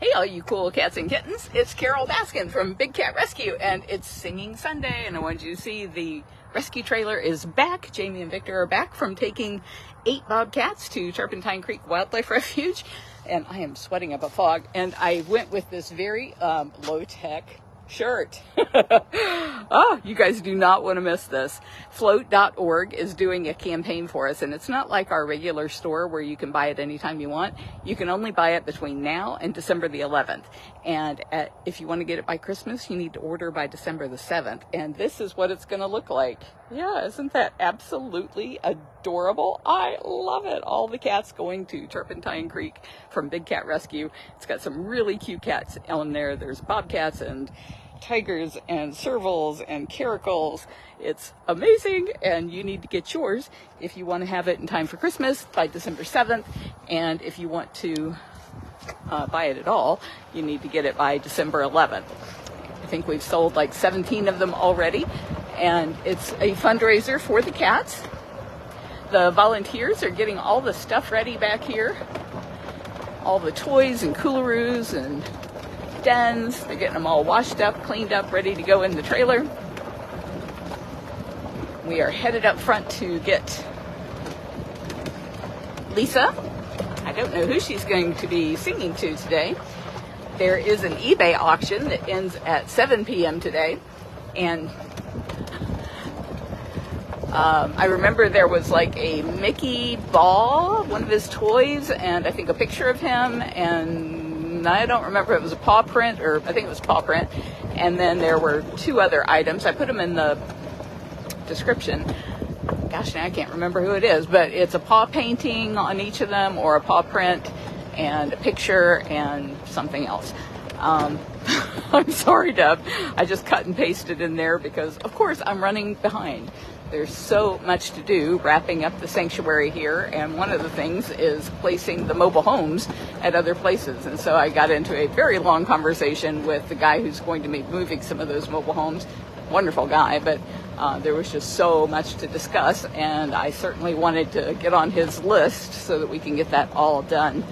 Hey all you cool cats and kittens, it's Carole Baskin from Big Cat Rescue, and it's Singing Sunday, and I wanted you to see the rescue trailer is back. Jamie and Victor are back from taking 8 bobcats to Turpentine Creek Wildlife Refuge, and I am sweating up a fog, and I went with this very low-tech shirt. Oh, you guys do not want to miss this. Float.org is doing a campaign for us, and it's not like our regular store where you can buy it anytime you want. You can only buy it between now and December the 11th. And if you want to get it by Christmas, you need to order by December the 7th. And this is what it's going to look like. Yeah, isn't that absolutely adorable? I love it. All the cats going to Turpentine Creek from Big Cat Rescue. It's got some really cute cats on there. There's bobcats and tigers and servals and caracals. It's amazing, and you need to get yours if you want to have it in time for Christmas by December 7th, and if you want to buy it at all, you need to get it by December 11th. I think we've sold like 17 of them already, and it's a fundraiser for the cats. The volunteers are getting all the stuff ready back here, all the toys and coolaroos and dens. They're getting them all washed up, cleaned up, ready to go in the trailer. We are headed up front to get Lisa. I don't know who she's going to be singing to today. There is an eBay auction that ends at 7 p.m. today, and I remember there was like a Micky ball, one of his toys, and I think a picture of him, and I don't remember if it was a paw print, or I think it was paw print. And then there were 2 other items. I put them in the description. Gosh, now I can't remember who it is, but it's a paw painting on each of them, or a paw print, and a picture, and something else. I'm sorry, Deb. I just cut and pasted in there because, of course, I'm running behind. There's so much to do wrapping up the sanctuary here, and one of the things is placing the mobile homes at other places. And so I got into a very long conversation with the guy who's going to be moving some of those mobile homes. Wonderful guy, but there was just so much to discuss, and I certainly wanted to get on his list so that we can get that all done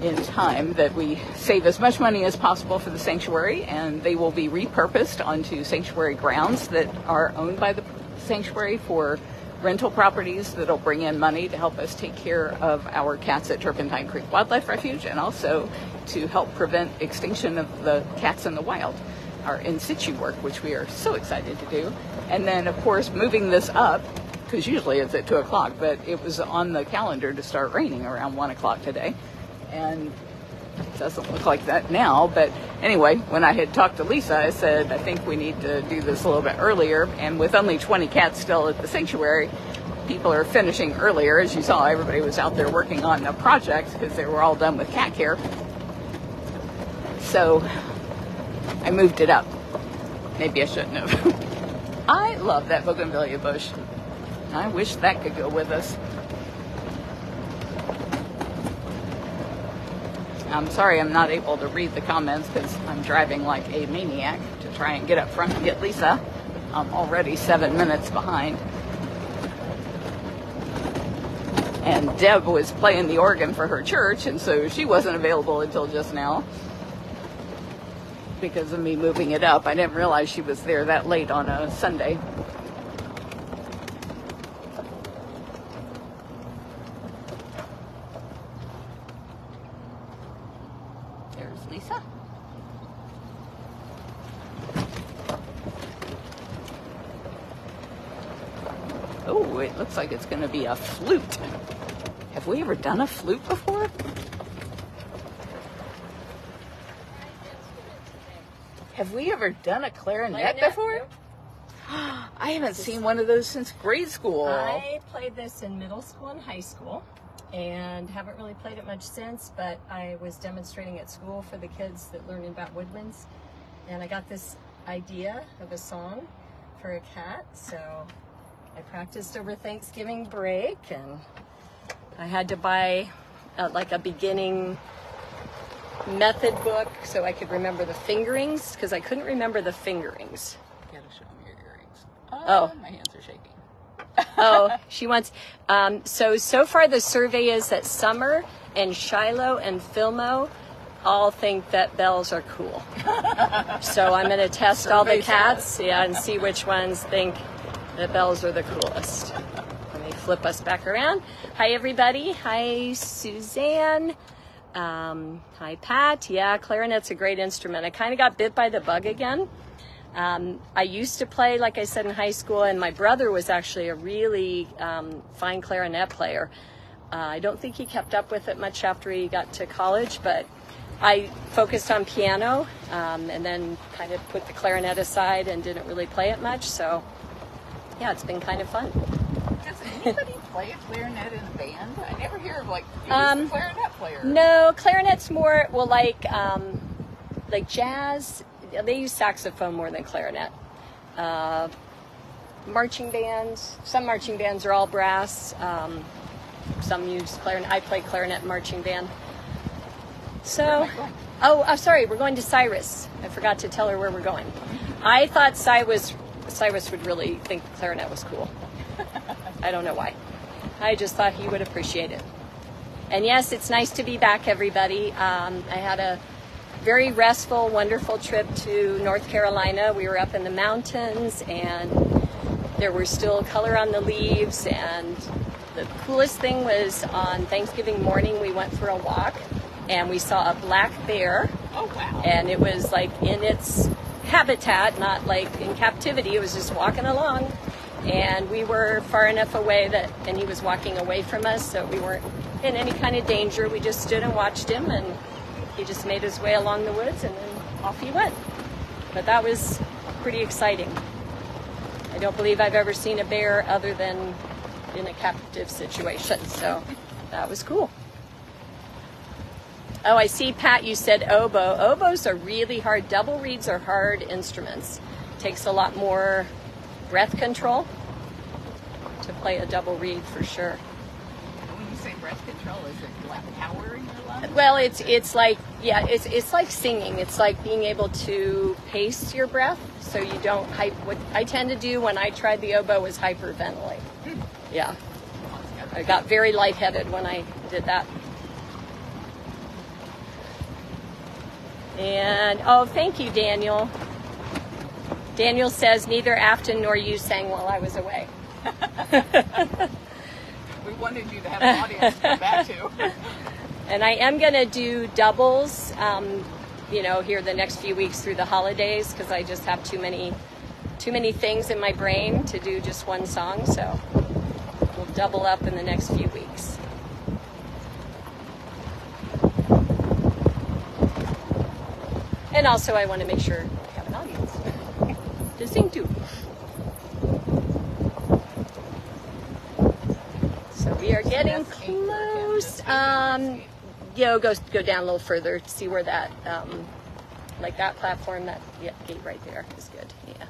in time, that we save as much money as possible for the sanctuary, and they will be repurposed onto sanctuary grounds that are owned by the sanctuary for rental properties that'll bring in money to help us take care of our cats at Turpentine Creek Wildlife Refuge, and also to help prevent extinction of the cats in the wild, our in situ work, which we are so excited to do. And then, of course, moving this up, because usually it's at 2 o'clock, but it was on the calendar to start raining around 1 o'clock today, and it doesn't look like that now. But anyway, when I had talked to Lisa, I said, I think we need to do this a little bit earlier. And with only 20 cats still at the sanctuary, people are finishing earlier. As you saw, everybody was out there working on a project because they were all done with cat care. So I moved it up. Maybe I shouldn't have. I love that bougainvillea bush. I wish that could go with us. I'm sorry I'm not able to read the comments because I'm driving like a maniac to try and get up front and get Lisa. I'm already 7 minutes behind. And Deb was playing the organ for her church, and so she wasn't available until just now because of me moving it up. I didn't realize she was there that late on a Sunday. Lisa. Oh, it looks like it's going to be a flute. Have we ever done a flute before? Have we ever done a clarinet before? Nope. I haven't seen one of those since grade school. I played this in middle school and high school, and haven't really played it much since, but I was demonstrating at school for the kids that learning about woodwinds, and I got this idea of a song for a cat, so I practiced over Thanksgiving break, and I had to buy like a beginning method book so I could remember the fingerings, because I couldn't remember the fingerings. You gotta show me your earrings. Oh. My hands are shaking. Oh, she wants, so far the survey is that Summer and Shiloh and Filmo all think that bells are cool. So I'm going to test all the cats, and see which ones think that bells are the coolest. Let me flip us back around. Hi, everybody. Hi, Suzanne. Hi, Pat. Yeah, clarinet's a great instrument. I kind of got bit by the bug again. I used to play, like I said, in high school, and my brother was actually a really fine clarinet player. I don't think he kept up with it much after he got to college, but I focused on piano and then kind of put the clarinet aside and didn't really play it much. So, yeah, it's been kind of fun. Does anybody play a clarinet in a band? I never hear of, like, a clarinet player. No, clarinet's more, well, like jazz. They use saxophone more than clarinet. Marching bands, some marching bands are all brass. Some use clarinet. I play clarinet in marching band. So, I'm sorry, we're going to Cyrus. I forgot to tell her where we're going. I thought Cyrus would really think clarinet was cool. I don't know why. I just thought he would appreciate it. And yes, it's nice to be back, everybody. I had a very restful, wonderful trip to North Carolina. We were up in the mountains, and there were still color on the leaves. And the coolest thing was on Thanksgiving morning, we went for a walk, and we saw a black bear. Oh, wow. And it was like in its habitat, not like in captivity. It was just walking along. And we were far enough away and he was walking away from us, so we weren't in any kind of danger. We just stood and watched him, and he just made his way along the woods, and then off he went. But that was pretty exciting. I don't believe I've ever seen a bear other than in a captive situation, so that was cool. Oh, I see, Pat, you said oboe. Oboes are really hard. Double reeds are hard instruments. Takes a lot more breath control to play a double reed, for sure. When you say breath control, is it like power in your lungs? Well, it's like, yeah, it's like singing. It's like being able to pace your breath so you don't what I tend to do when I tried the oboe was hyperventilate. Yeah. I got very lightheaded when I did that. And, oh, thank you, Daniel. Daniel says, neither Afton nor you sang while I was away. We wanted you to have an audience to come back to. And I am going to do doubles, here the next few weeks through the holidays, because I just have too many things in my brain to do just one song. So we'll double up in the next few weeks. And also I want to make sure I have an audience to sing to. So we are getting close. Go down a little further to see where that, like that platform, that gate right there is good. Yeah.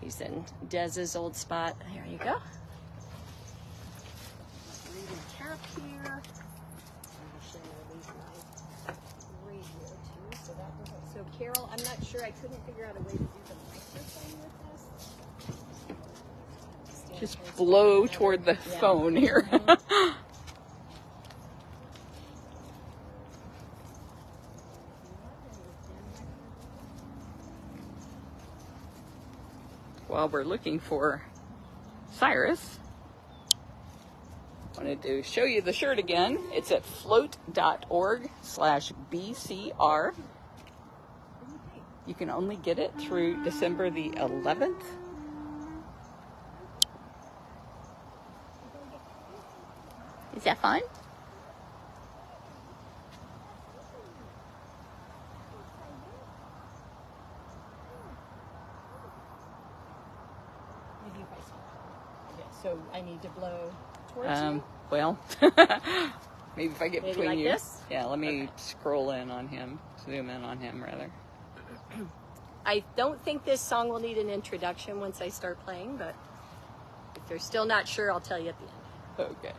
He's in Dez's old spot. There you go. Reading cap here. So Carole, I'm not sure, I couldn't figure out a way to do the microphone with this. Just blow toward the phone here. Mm-hmm. While we're looking for Cyrus, wanted to show you the shirt again. It's at float.org/BCR. You can only get it through December the 11th. Is that fun? So I need to blow towards you? Well, maybe if I get between like you. This? Yeah, let me scroll in on him, zoom in on him rather. I don't think this song will need an introduction once I start playing, but if they're still not sure, I'll tell you at the end. Okay.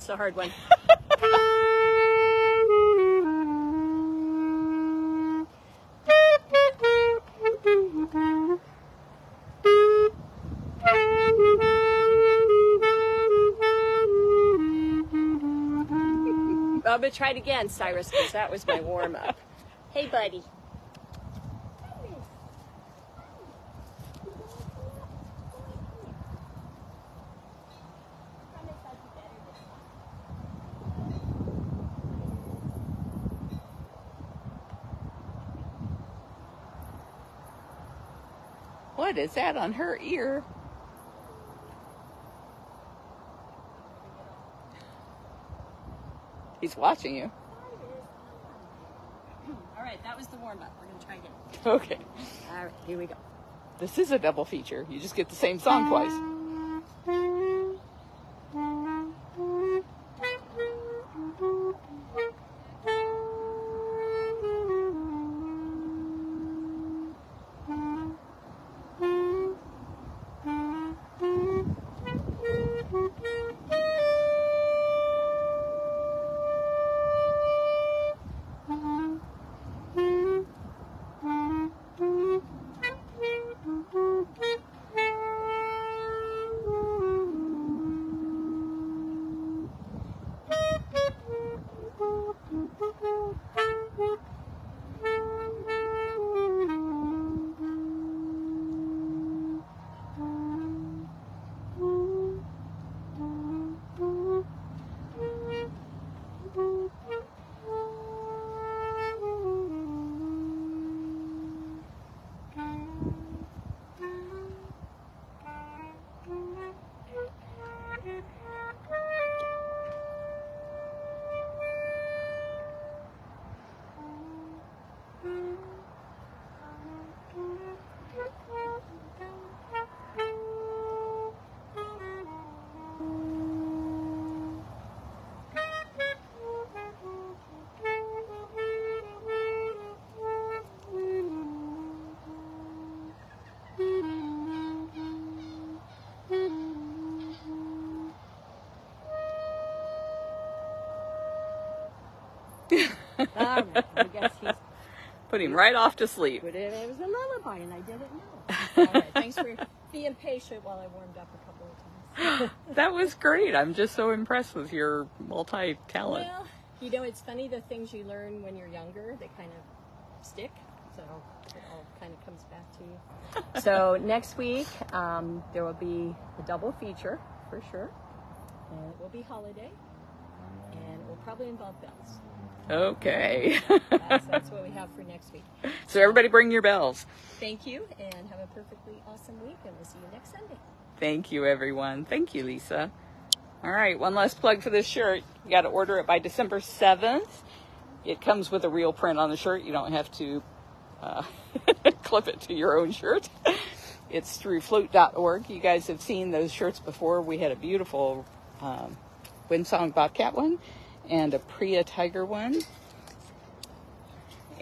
That's the hard one. I'm going to try it again, Cyrus, because that was my warm-up. Hey, buddy. What is that on her ear? He's watching you. All right, that was the warm-up. We're going to try again. Okay. All right, here we go. This is a double feature. You just get the same song twice. All right, I guess he's... Put him right off to sleep. But it was a lullaby, and I didn't know. All right, thanks for being patient while I warmed up a couple of times. That was great. I'm just so impressed with your multi-talent. Well, you know, it's funny, the things you learn when you're younger, they kind of stick. So it all kind of comes back to you. So next week, there will be a double feature, for sure. And it will be holiday. And it will probably involve bells. Okay. That's what we have for next week. So everybody bring your bells. Thank you, and have a perfectly awesome week, and we'll see you next Sunday. Thank you, everyone. Thank you, Lisa. All right, one last plug for this shirt. You got to order it by December 7th. It comes with a real print on the shirt. You don't have to clip it to your own shirt. It's through float.org. You guys have seen those shirts before. We had a beautiful Windsong Bobcat one and a Priya Tiger one.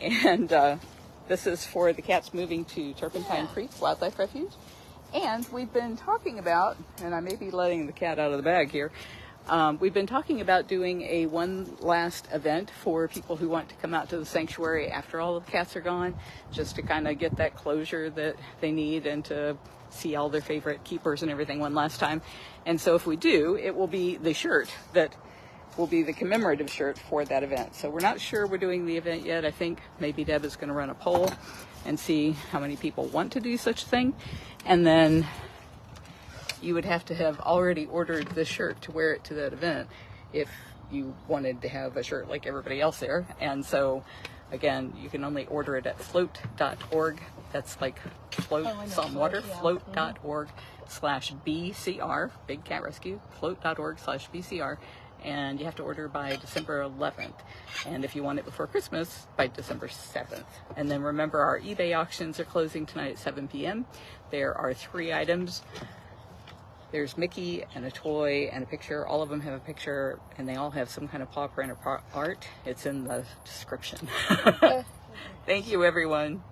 And this is for the cats moving to Turpentine Creek Wildlife Refuge. And we've been talking about, and I may be letting the cat out of the bag here, we've been talking about doing a one last event for people who want to come out to the sanctuary after all the cats are gone, just to kind of get that closure that they need and to see all their favorite keepers and everything one last time. And so if we do, it will be the shirt that will be the commemorative shirt for that event. So we're not sure we're doing the event yet. I think maybe Deb is going to run a poll and see how many people want to do such a thing. And then you would have to have already ordered the shirt to wear it to that event if you wanted to have a shirt like everybody else there. And so, again, you can only order it at float.org. That's like float, salt and water, float.org/BCR, Big Cat Rescue, float.org/BCR. And you have to order by December 11th. And if you want it before Christmas, by December 7th. And then remember, our eBay auctions are closing tonight at 7 p.m. There are 3 items. There's Mickey and a toy and a picture. All of them have a picture, and they all have some kind of paw print or art. It's in the description. Thank you, everyone.